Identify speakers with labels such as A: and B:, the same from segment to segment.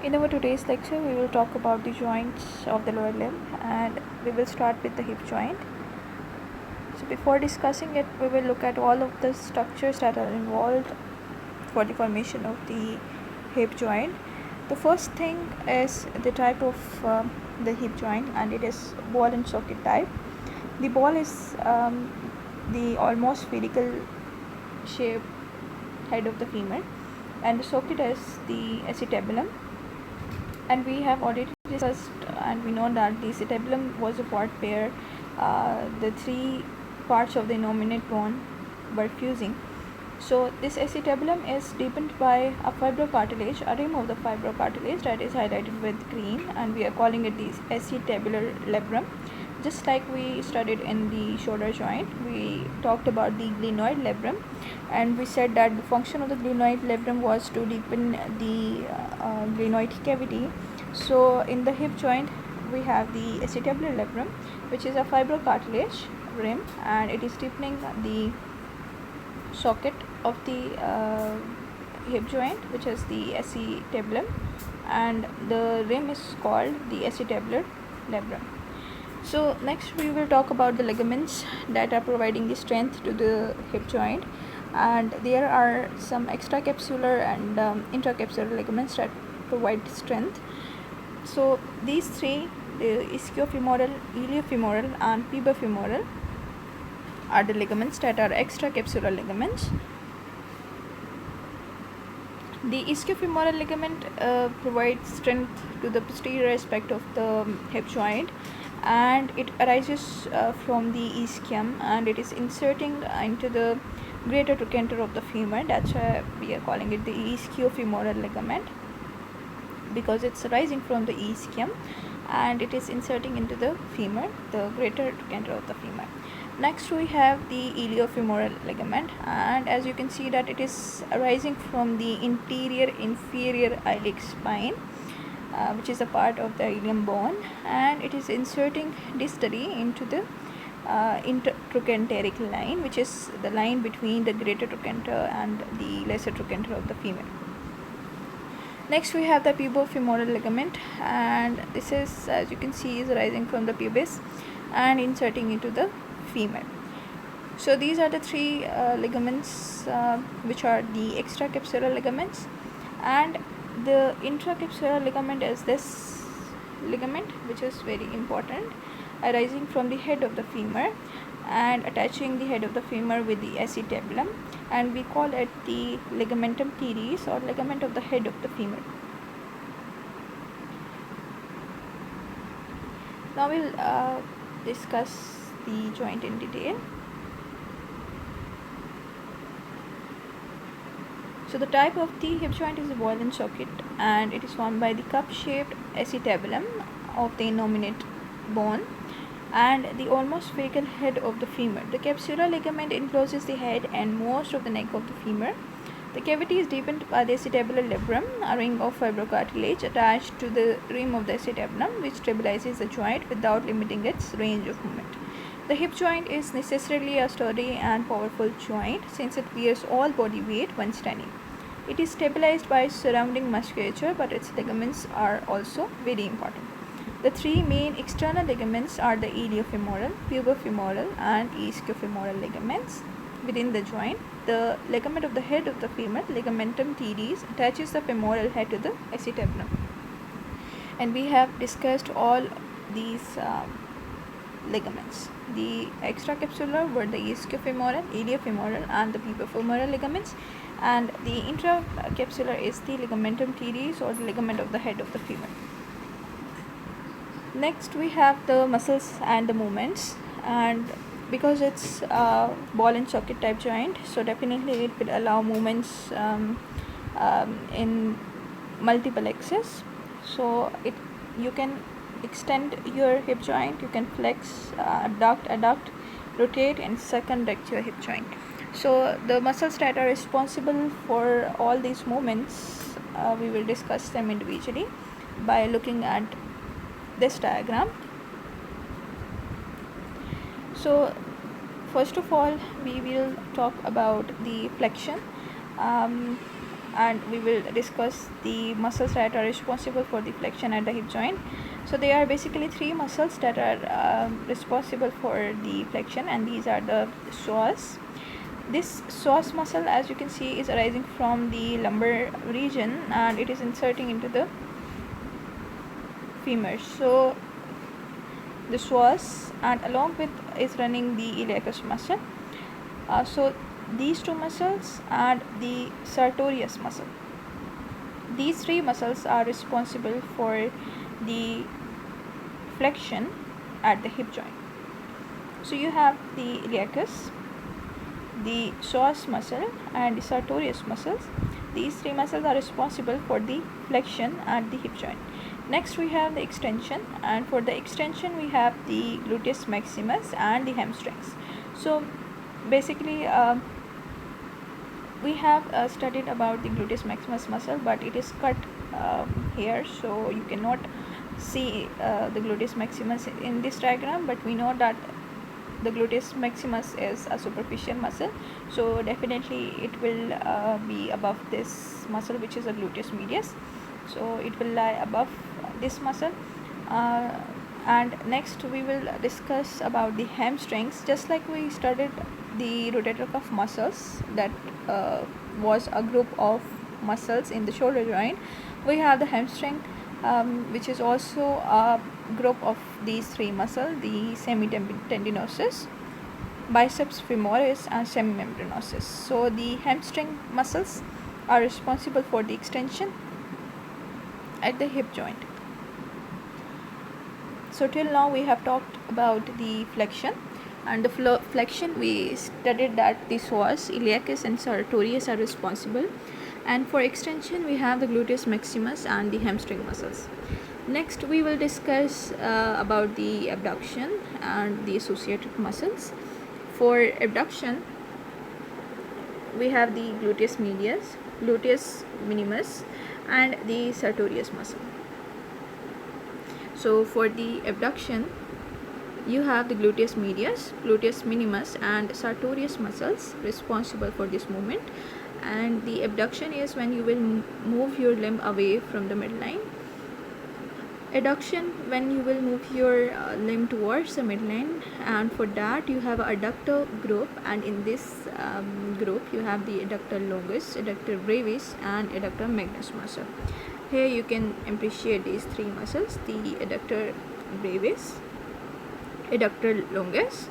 A: In our today's lecture, we will talk about the joints of the lower limb, and we will start with the hip joint. So before discussing it, we will look at all of the structures that are involved for the formation of the hip joint. The first thing is the type of the hip joint, and it is ball and socket type. The ball is the almost spherical shaped head of the femur, and the socket is the acetabulum. And we have already discussed and we know that the acetabulum was a part where the three parts of the innominate bone were fusing. So this acetabulum is deepened by a fibrocartilage, a rim of the fibrocartilage that is highlighted with green, and we are calling it the acetabular labrum. Just like we studied in the shoulder joint, we talked about the glenoid labrum, and we said that the function of the glenoid labrum was to deepen the glenoid cavity. So in the hip joint, we have the acetabular labrum, which is a fibrocartilage rim, and it is deepening the socket of the hip joint, which is the acetabulum, and the rim is called the acetabular labrum. So next we will talk about the ligaments that are providing the strength to the hip joint, and there are some extracapsular and intracapsular ligaments that provide strength. So these three, the ischiofemoral, iliofemoral and pubofemoral, are the ligaments that are extracapsular ligaments. The ischiofemoral ligament provides strength to the posterior aspect of the hip joint, and it arises from the ischium, and it is inserting into the greater trochanter of the femur. That's why we are calling it the ischiofemoral ligament, because it's arising from the ischium and it is inserting into the femur, the greater trochanter of the femur. Next we have the iliofemoral ligament, and as you can see that it is arising from the interior inferior iliac spine, which is a part of the ilium bone, and it is inserting distally into the intertrochanteric line, which is the line between the greater trochanter and the lesser trochanter of the femur. Next we have the pubofemoral ligament, and this is, as you can see, is arising from the pubis and inserting into the femur. So these are the three ligaments which are the extracapsular ligaments, and the intracapsular ligament is this ligament, which is very important, arising from the head of the femur and attaching the head of the femur with the acetabulum, and we call it the ligamentum teres, or ligament of the head of the femur. Now we'll discuss the joint in detail. So the type of the hip joint is a ball and socket, and it is formed by the cup-shaped acetabulum of the innominate bone and the almost spherical head of the femur. The capsular ligament encloses the head and most of the neck of the femur. The cavity is deepened by the acetabular labrum, a ring of fibrocartilage attached to the rim of the acetabulum, which stabilizes the joint without limiting its range of movement. The hip joint is necessarily a sturdy and powerful joint since it bears all body weight when standing. It is stabilized by surrounding musculature, but its ligaments are also very important. The three main external ligaments are the iliofemoral, pubofemoral and ischiofemoral ligaments. Within the joint, the ligament of the head of the femur, ligamentum teres, attaches the femoral head to the acetabulum. And we have discussed all these ligaments. The extracapsular were the ischiofemoral, iliofemoral and the pubofemoral ligaments, and the intracapsular is the ligamentum teres, or the ligament of the head of the femur. Next we have the muscles and the movements, and because it's a ball and socket type joint, so definitely it will allow movements in multiple axes. So you can extend your hip joint, you can flex, abduct, adduct, rotate and circumflex your hip joint. So the muscles that are responsible for all these movements, we will discuss them individually by looking at this diagram. So first of all, we will talk about the flexion. and we will discuss the muscles that are responsible for the flexion at the hip joint. So there are basically three muscles that are responsible for the flexion, and these are the psoas. This psoas muscle, as you can see, is arising from the lumbar region and it is inserting into the femur. So the psoas, and along with is running the iliacus muscle. So these two muscles and the sartorius muscle, these three muscles are responsible for the flexion at the hip joint. So you have the iliacus, the psoas muscle and the sartorius muscles. These three muscles are responsible for the flexion at the hip joint. Next we have the extension, and for the extension we have the gluteus maximus and the hamstrings. So basically we have studied about the gluteus maximus muscle, but it is cut here, so you cannot see the gluteus maximus in this diagram, but we know that the gluteus maximus is a superficial muscle, so definitely it will be above this muscle, which is a gluteus medius. So it will lie above this muscle. And next we will discuss about the hamstrings. Just like we studied the rotator cuff muscles, that was a group of muscles in the shoulder joint, we have the hamstring, which is also a group of these three muscles, the semitendinosus, biceps femoris and semimembranosus. So the hamstring muscles are responsible for the extension at the hip joint. So till now we have talked about the flexion, and the flexion we studied that the psoas, iliacus and sartorius are responsible, and for extension we have the gluteus maximus and the hamstring muscles. Next we will discuss about the abduction and the associated muscles. For abduction we have the gluteus medius, gluteus minimus and the sartorius muscle. So for the abduction you have the gluteus medius, gluteus minimus and sartorius muscles responsible for this movement. And the abduction is when you will move your limb away from the midline. Adduction, when you will move your limb towards the midline, and for that you have adductor group, and in this group you have the adductor longus, adductor brevis and adductor magnus muscle. Here you can appreciate these three muscles, the adductor brevis, adductor longus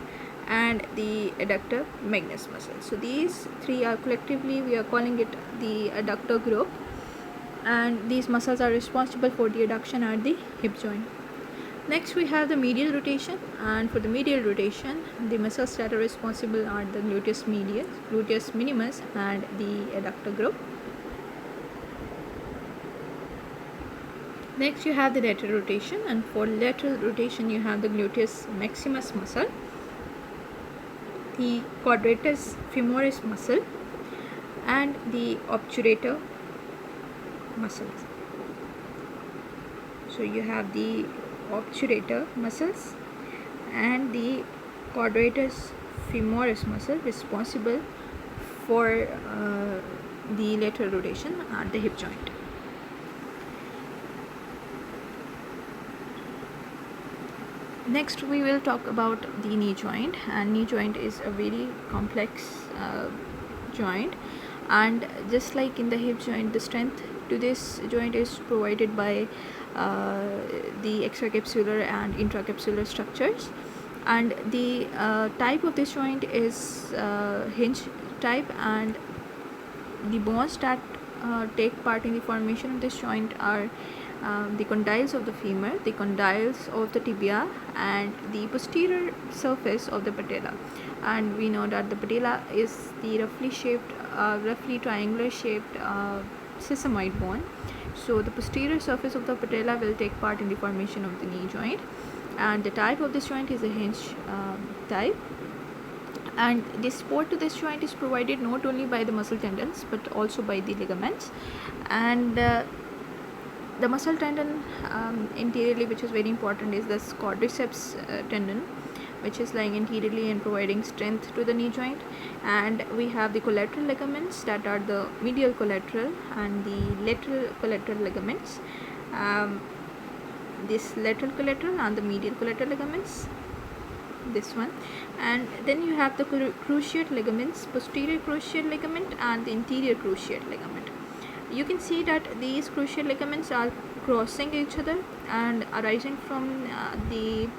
A: and the adductor magnus muscle. So these three are collectively, we are calling it the adductor group, and these muscles are responsible for the adduction at the hip joint. Next we have the medial rotation, and for the medial rotation the muscles that are responsible are the gluteus medius, gluteus minimus and the adductor group. Next you have the lateral rotation, and for lateral rotation you have the gluteus maximus muscle, the quadratus femoris muscle and the obturator muscles. So you have the obturator muscles and the quadratus femoris muscle responsible for the lateral rotation at the hip joint. Next we will talk about the knee joint, and knee joint is a very complex joint, and just like in the hip joint, the strength to this joint is provided by the extracapsular and intracapsular structures, and the type of this joint is hinge type, and the bones that take part in the formation of this joint are the condyles of the femur, the condyles of the tibia and the posterior surface of the patella. And we know that the patella is the roughly triangular shaped sesamoid bone. So the posterior surface of the patella will take part in the formation of the knee joint, and the type of this joint is a hinge type, and the support to this joint is provided not only by the muscle tendons but also by the ligaments. And the muscle tendon interiorly, which is very important, is the quadriceps tendon, which is lying anteriorly and providing strength to the knee joint. And we have the collateral ligaments, that are the medial collateral and the lateral collateral ligaments. This lateral collateral and the medial collateral ligaments, this one. And then you have the cruciate ligaments, posterior cruciate ligament and the interior cruciate ligament. You can see that these cruciate ligaments are crossing each other and arising from the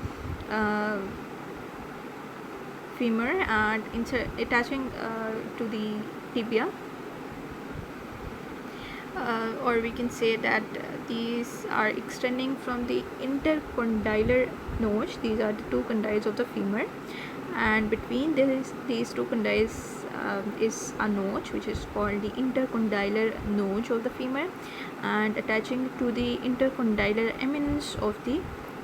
A: femur and attaching to the tibia, or we can say that these are extending from the intercondylar notch. These are the two condyles of the femur, and between these two condyles is a notch which is called the intercondylar notch of the femur, and attaching to the intercondylar eminence of the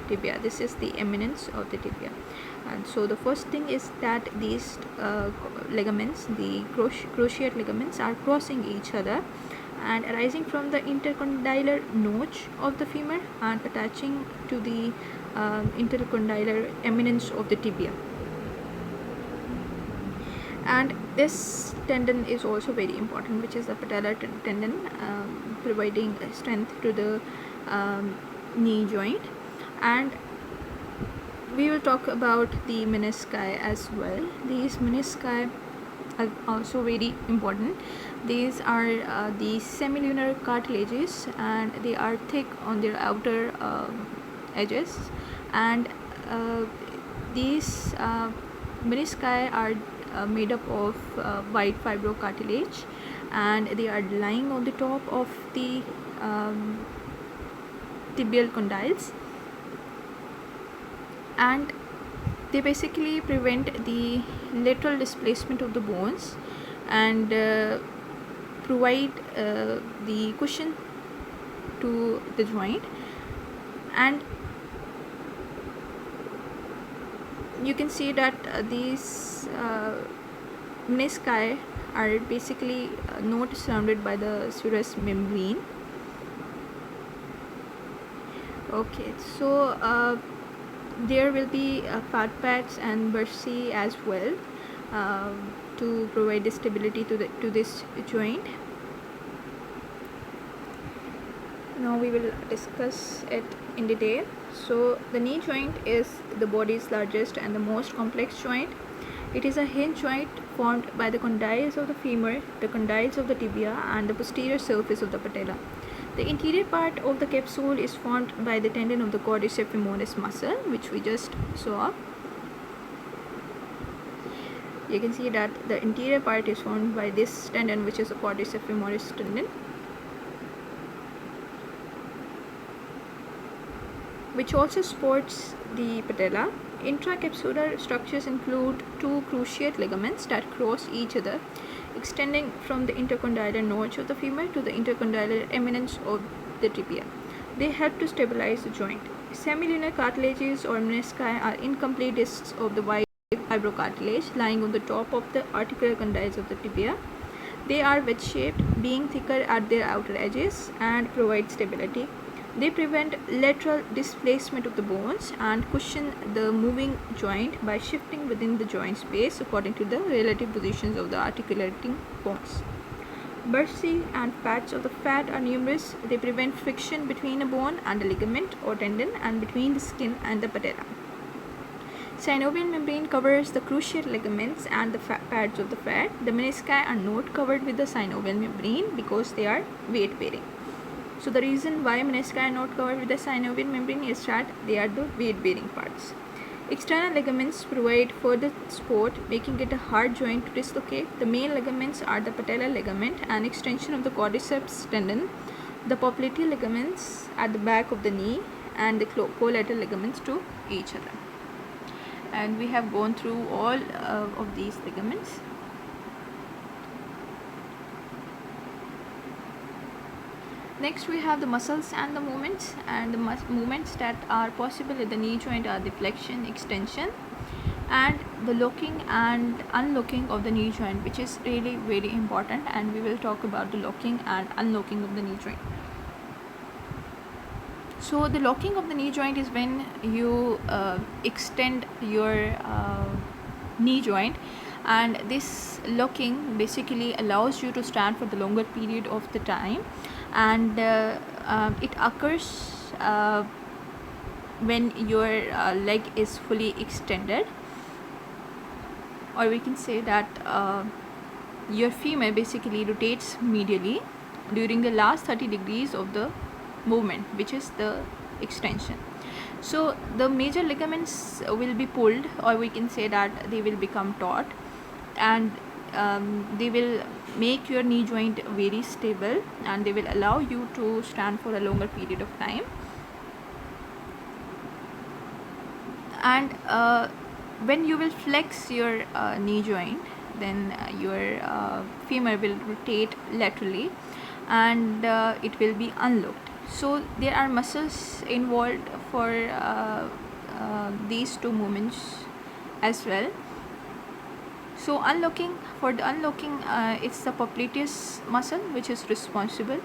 A: tibia. This is the eminence of the tibia. And so the first thing is that these ligaments, the cruciate ligaments, are crossing each other and arising from the intercondylar notch of the femur and attaching to the intercondylar eminence of the tibia. And this tendon is also very important, which is the patellar tendon, providing strength to the knee joint. And we will talk about the menisci as well. These menisci are also very important. These are the semilunar cartilages, and they are thick on their outer edges, and these menisci are made up of white fibrocartilage, and they are lying on the top of the tibial condyles, and they basically prevent the lateral displacement of the bones and provide the cushion to the joint. And you can see that these menisci are basically not surrounded by the serous membrane. Okay, so there will be fat pads and bursae as well to provide the stability to this joint. Now we will discuss it in detail. So the knee joint is the body's largest and the most complex joint. It is a hinge joint formed by the condyles of the femur, the condyles of the tibia, and the posterior surface of the patella. The interior part of the capsule is formed by the tendon of the quadriceps femoris muscle, which we just saw. You can see that the interior part is formed by this tendon, which is the quadriceps femoris tendon, which also supports the patella. Intracapsular structures include two cruciate ligaments that cross each other, extending from the intercondylar notch of the femur to the intercondylar eminence of the tibia. They help to stabilize the joint. Semilunar cartilages or menisci are incomplete discs of the white fibrocartilage lying on the top of the articular condyles of the tibia. They are wedge-shaped, being thicker at their outer edges, and provide stability. They prevent lateral displacement of the bones and cushion the moving joint by shifting within the joint space according to the relative positions of the articulating bones. Bursae and pads of the fat are numerous. They prevent friction between a bone and a ligament or tendon, and between the skin and the patella. Synovial membrane covers the cruciate ligaments and the pads of the fat. The menisci are not covered with the synovial membrane because they are weight bearing. So the reason why menisci are not covered with the synovial membrane is that they are the weight bearing parts. External ligaments provide further support, making it a hard joint to dislocate. The main ligaments are the patellar ligament, an extension of the quadriceps tendon, the popliteal ligaments at the back of the knee, and the collateral ligaments to each other. And we have gone through all of these ligaments. Next we have the muscles and the movements, and the movements that are possible in the knee joint are the flexion, extension, and the locking and unlocking of the knee joint, which is really very important, and we will talk about the locking and unlocking of the knee joint. So the locking of the knee joint is when you extend your knee joint, and this locking basically allows you to stand for the longer period of the time, and it occurs when your leg is fully extended, or we can say that your femur basically rotates medially during the last 30 degrees of the movement, which is the extension. So the major ligaments will be pulled, or we can say that they will become taut, and they will make your knee joint very stable, and they will allow you to stand for a longer period of time. And when you will flex your knee joint, then your femur will rotate laterally, and it will be unlocked. So there are muscles involved for these two movements as well. So unlocking, for the unlocking, it's the popliteus muscle which is responsible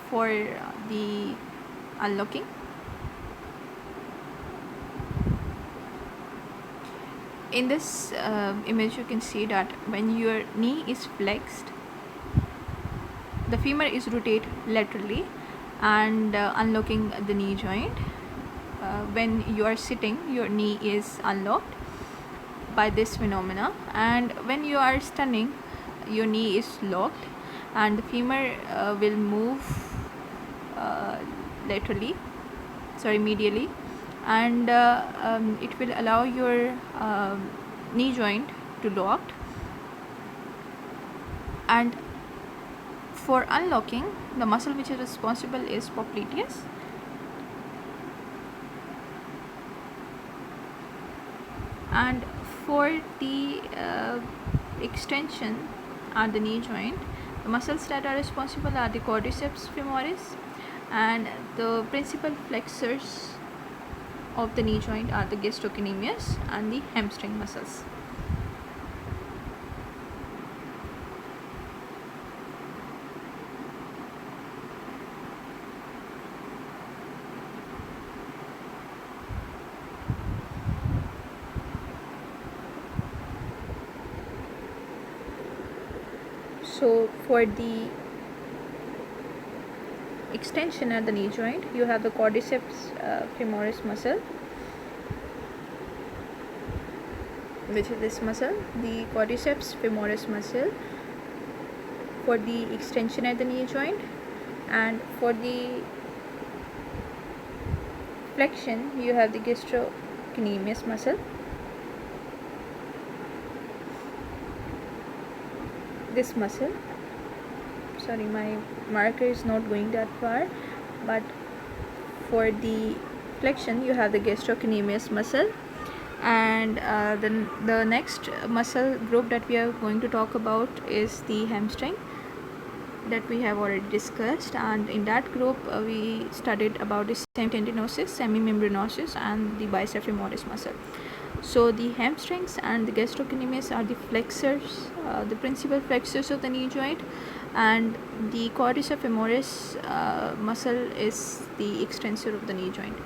A: for the unlocking. In this image, you can see that when your knee is flexed, the femur is rotated laterally and unlocking the knee joint. When you are sitting, your knee is unlocked by this phenomena, and when you are standing, your knee is locked, and the femur will move medially, and it will allow your knee joint to lock. And for unlocking, the muscle which is responsible is popliteus, and for the extension at the knee joint, the muscles that are responsible are the quadriceps femoris, and the principal flexors of the knee joint are the gastrocnemius and the hamstring muscles. So for the extension at the knee joint, you have the quadriceps femoris muscle, which is this muscle, the quadriceps femoris muscle, for the extension at the knee joint. And for the flexion, you have the gastrocnemius muscle. This muscle, sorry, my marker is not going that far, but for the flexion, you have the gastrocnemius muscle. And the next muscle group that we are going to talk about is the hamstring, that we have already discussed, and in that group we studied about the semitendinosus, semimembranosus, and the bicep femoris muscle. So the hamstrings and the gastrocnemius are the flexors, the principal flexors of the knee joint, and the quadriceps femoris muscle is the extensor of the knee joint.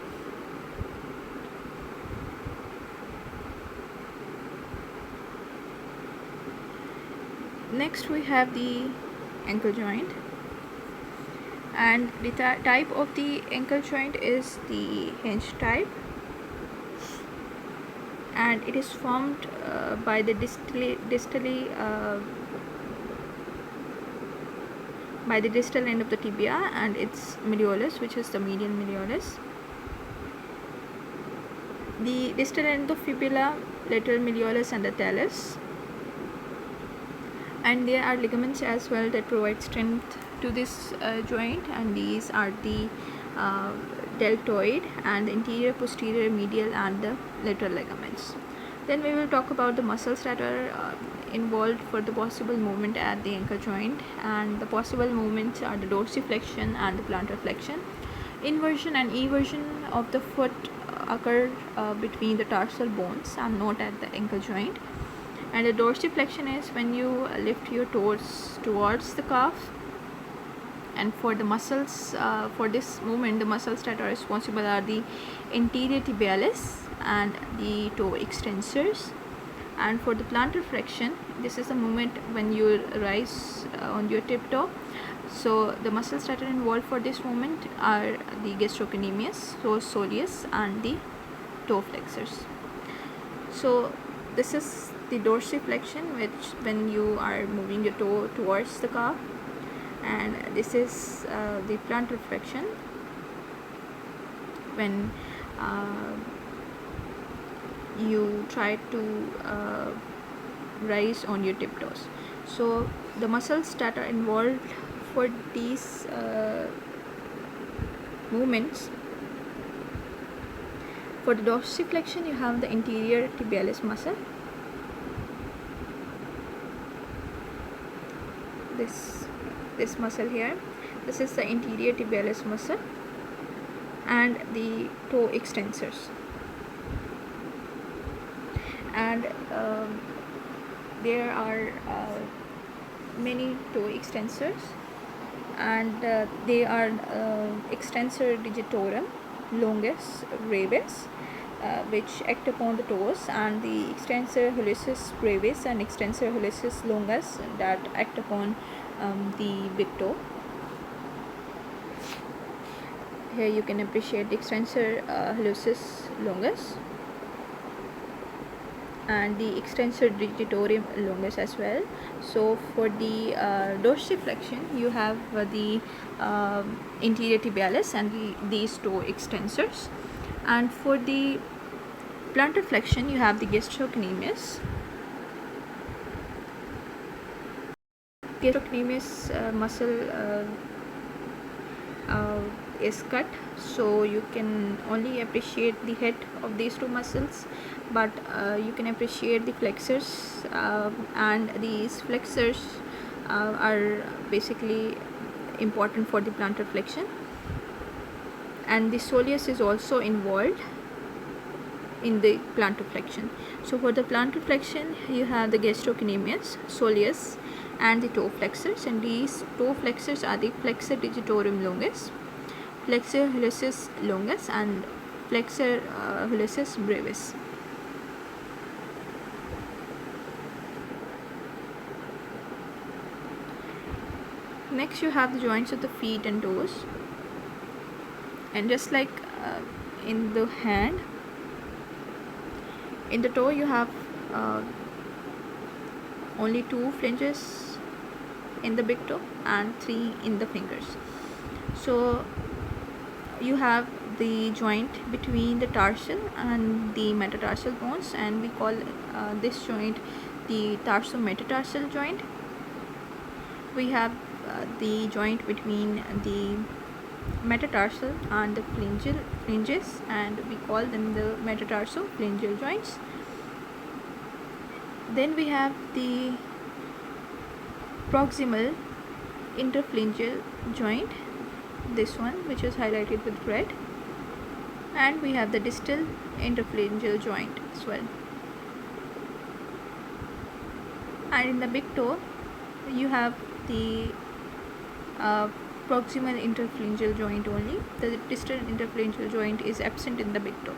A: Next we have the ankle joint, and the type of the ankle joint is the hinge type, and it is formed by the by the distal end of the tibia and its malleolus, which is the medial malleolus. The distal end of fibula, lateral malleolus, and the talus. And there are ligaments as well that provide strength to this joint, and these are the deltoid and the anterior, posterior, medial, and the lateral ligaments. Then we will talk about the muscles that are involved for the possible movement at the ankle joint, and the possible movements are the dorsiflexion and the plantar flexion. Inversion and eversion of the foot occur between the tarsal bones and not at the ankle joint. And the dorsiflexion is when you lift your toes towards the calf, And for the muscles, for this movement, the muscles that are responsible are the anterior tibialis and the toe extensors. And for the plantar flexion, this is the movement when you rise on your tiptoe. So the muscles that are involved for this movement are the gastrocnemius, soleus, and the toe flexors. So this is the dorsiflexion, which when you are moving your toe towards the calf, and this is the plantar flexion when you try to rise on your tiptoes. So the muscles that are involved for these movements, for the dorsiflexion you have the anterior tibialis muscle, this muscle here, this is the anterior tibialis muscle, and the toe extensors. And there are many toe extensors, and they are extensor digitorum longus brevis, which act upon the toes, and the extensor hallucis brevis and extensor hallucis longus that act upon the big toe. Here you can appreciate the extensor hallucis longus and the extensor digitorum longus as well. So for the dorsiflexion you have the anterior tibialis and these toe extensors, and for the plantar flexion you have the gastrocnemius. Gastrocnemius muscle is cut, so you can only appreciate the head of these two muscles, but you can appreciate the flexors, and these flexors are basically important for the plantar flexion. And the soleus is also involved in the plantar flexion. So for the plantar flexion you have the gastrocnemius, soleus, and the toe flexors, and these toe flexors are the flexor digitorum longus, flexor hallucis longus, and flexor hallucis brevis. Next you have the joints of the feet and toes, and just like in the hand, in the toe you have only 2 flanges in the big toe and 3 in the fingers. So you have the joint between the tarsal and the metatarsal bones, and we call this joint the tarsometatarsal joint. We have the joint between the metatarsal and the phalanges, and we call them the metatarsophalangeal joints. Then we have the proximal interphalangeal joint, this one which is highlighted with red, and we have the distal interphalangeal joint as well. And in the big toe you have the proximal interphalangeal joint only. The distal interphalangeal joint is absent in the big toe.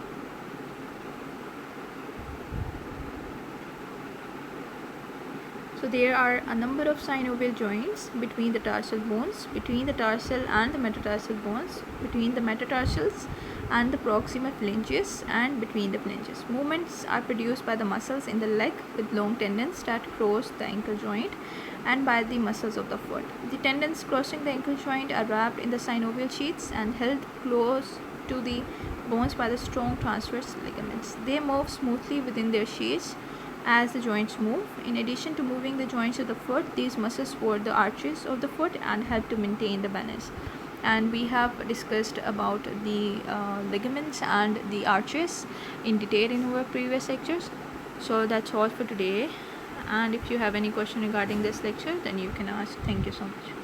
A: So there are a number of synovial joints between the tarsal bones, between the tarsal and the metatarsal bones, between the metatarsals and the proximal phalanges, and between the phalanges. Movements are produced by the muscles in the leg with long tendons that cross the ankle joint, and by the muscles of the foot. The tendons crossing the ankle joint are wrapped in the synovial sheaths and held close to the bones by the strong transverse ligaments. They move smoothly within their sheaths as the joints move. In addition to moving the joints of the foot, these muscles support the arches of the foot and help to maintain the balance. And we have discussed about the ligaments and the arches in detail in our previous lectures. So that's all for today, and if you have any question regarding this lecture, then you can ask. Thank you so much.